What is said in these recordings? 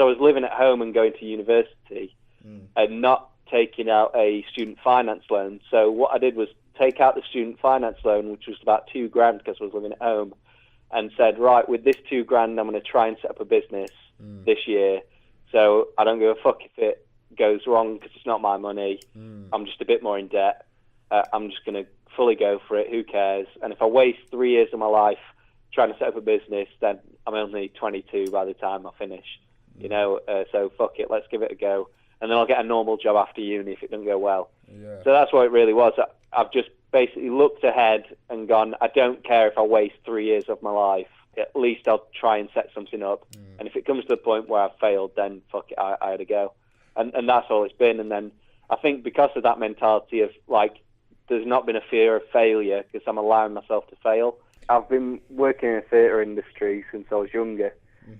So I was living at home and going to university and not taking out a student finance loan. So what I did was take out the student finance loan, which was about $2,000 because I was living at home, and said, right, with this $2,000, I'm going to try and set up a business this year. So I don't give a fuck if it goes wrong because it's not my money. I'm just a bit more in debt. I'm just going to fully go for it. Who cares? And if I waste 3 years of my life trying to set up a business, then I'm only 22 by the time I finish. You know, so fuck it, let's give it a go. And then I'll get a normal job after uni if it doesn't go well. Yeah. So that's what it really was. I've just basically looked ahead and gone, I don't care if I waste 3 years of my life. At least I'll try and set something up. And if it comes to the point where I've failed, then fuck it, I had to go. And that's all it's been. And then I think because of that mentality of, like, there's not been a fear of failure because I'm allowing myself to fail. I've been working in the theatre industry since I was younger.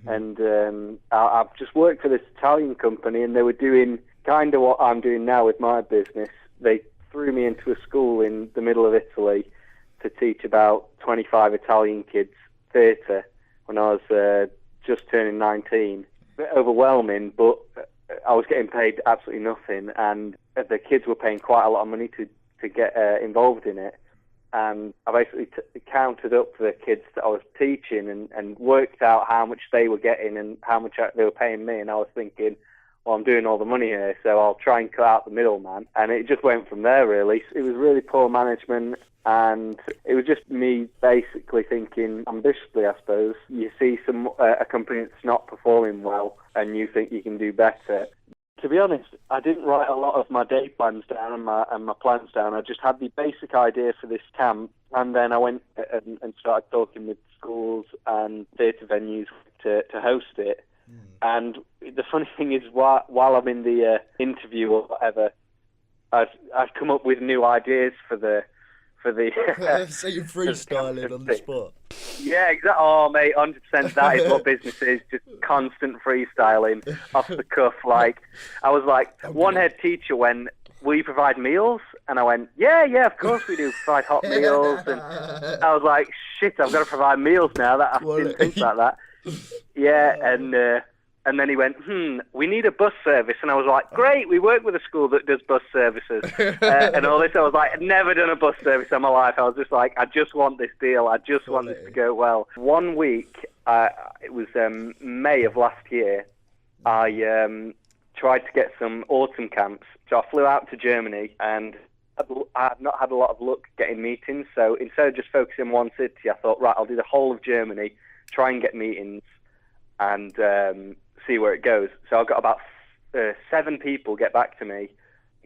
And I've just worked for this Italian company, and they were doing kind of what I'm doing now with my business. They threw me into a school in the middle of Italy to teach about 25 Italian kids theatre when I was just turning 19. A bit overwhelming, but I was getting paid absolutely nothing, and the kids were paying quite a lot of money to get involved in it. And I basically counted up the kids that I was teaching and worked out how much they were getting and how much they were paying me. And I was thinking, well, I'm doing all the money here, so I'll try and cut out the middleman. And it just went from there, really. It was really poor management, and it was just me basically thinking ambitiously, I suppose. You see a company that's not performing well, and you think you can do better. To be honest, I didn't write a lot of my day plans down and my plans down. I just had the basic idea for this camp, and then I went and started talking with schools and theatre venues to host it. And the funny thing is, while I'm in the interview or whatever, I've come up with new ideas for the so you're freestyling on the spot. Yeah, exactly. Oh, mate, 100%. That is what business is. Just constant freestyling off the cuff. Like, I was like, one head teacher went, will you provide meals? And I went, yeah, of course we do provide hot meals. And I was like, shit, I've got to provide meals now. I didn't think about that. Yeah, and then he went, we need a bus service. And I was like, great, we work with a school that does bus services. And all this, I was like, I'd never done a bus service in my life. I was just like, I just want this deal. I just want this to go well. 1 week, it was May of last year, I tried to get some autumn camps. So I flew out to Germany, and I had not had a lot of luck getting meetings. So instead of just focusing on one city, I thought, right, I'll do the whole of Germany, try and get meetings, and see where it goes. So I got about 7 people get back to me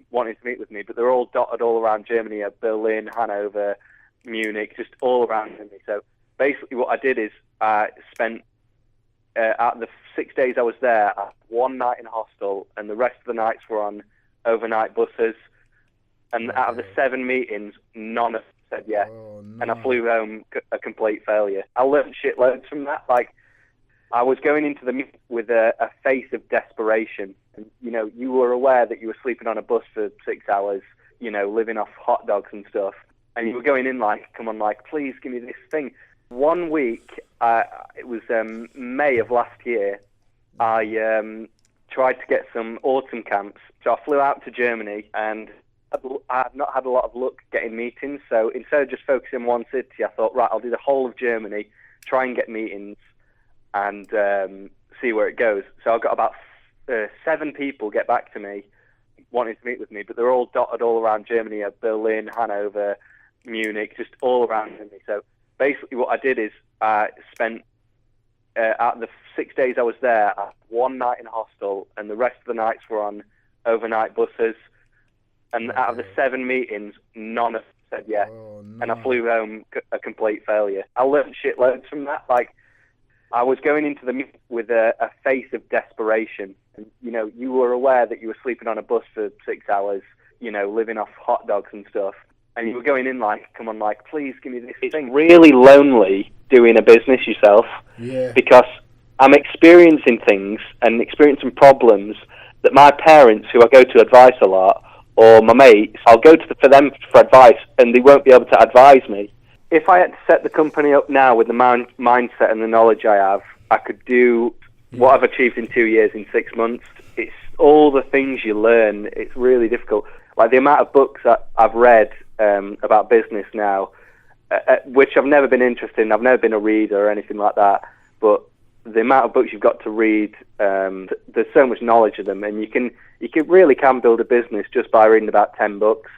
wanting to meet with me, but they're all dotted all around Germany, Berlin, Hanover, Munich, just all around me. So basically what I did is I spent, out of the 6 days I was there, I had 1 night in a hostel, and the rest of the nights were on overnight buses. And out of the 7 meetings, none of them said yes. Oh, no. And I flew home a complete failure. I learned shitloads from that. Like, I was going into the meeting with a face of desperation. And, you know, you were aware that you were sleeping on a bus for 6 hours, you know, living off hot dogs and stuff. And you were going in like, come on, like, please give me this thing. 1 week, it was May of last year, I tried to get some autumn camps. So I flew out to Germany, and I had not had a lot of luck getting meetings. So instead of just focusing on one city, I thought, right, I'll do the whole of Germany, try and get meetings, and see where it goes. So I got about 7 people get back to me wanting to meet with me, but they're all dotted all around Germany, Berlin, Hanover, Munich, just all around me. So basically what I did is I spent, out of the 6 days I was there, I had 1 night in a hostel, and the rest of the nights were on overnight buses. And out of the 7 meetings, none of them said yes. Oh, no. And I flew home a complete failure. I learned shitloads from that. Like, I was going into the meeting with a face of desperation. And, you know, you were aware that you were sleeping on a bus for 6 hours, you know, living off hot dogs and stuff. And you were going in like, come on, like, please give me this thing. It's really lonely doing a business yourself. Yeah. Because I'm experiencing things and experiencing problems that my parents, who I go to advice a lot, or my mates, I'll go for them for advice, and they won't be able to advise me. If I had to set the company up now with the mindset and the knowledge I have, I could do what I've achieved in 2 years, in 6 months. It's all the things you learn. It's really difficult. Like the amount of books that I've read about business now, which I've never been interested in. I've never been a reader or anything like that. But the amount of books you've got to read, there's so much knowledge of them, and you really can build a business just by reading about 10 books.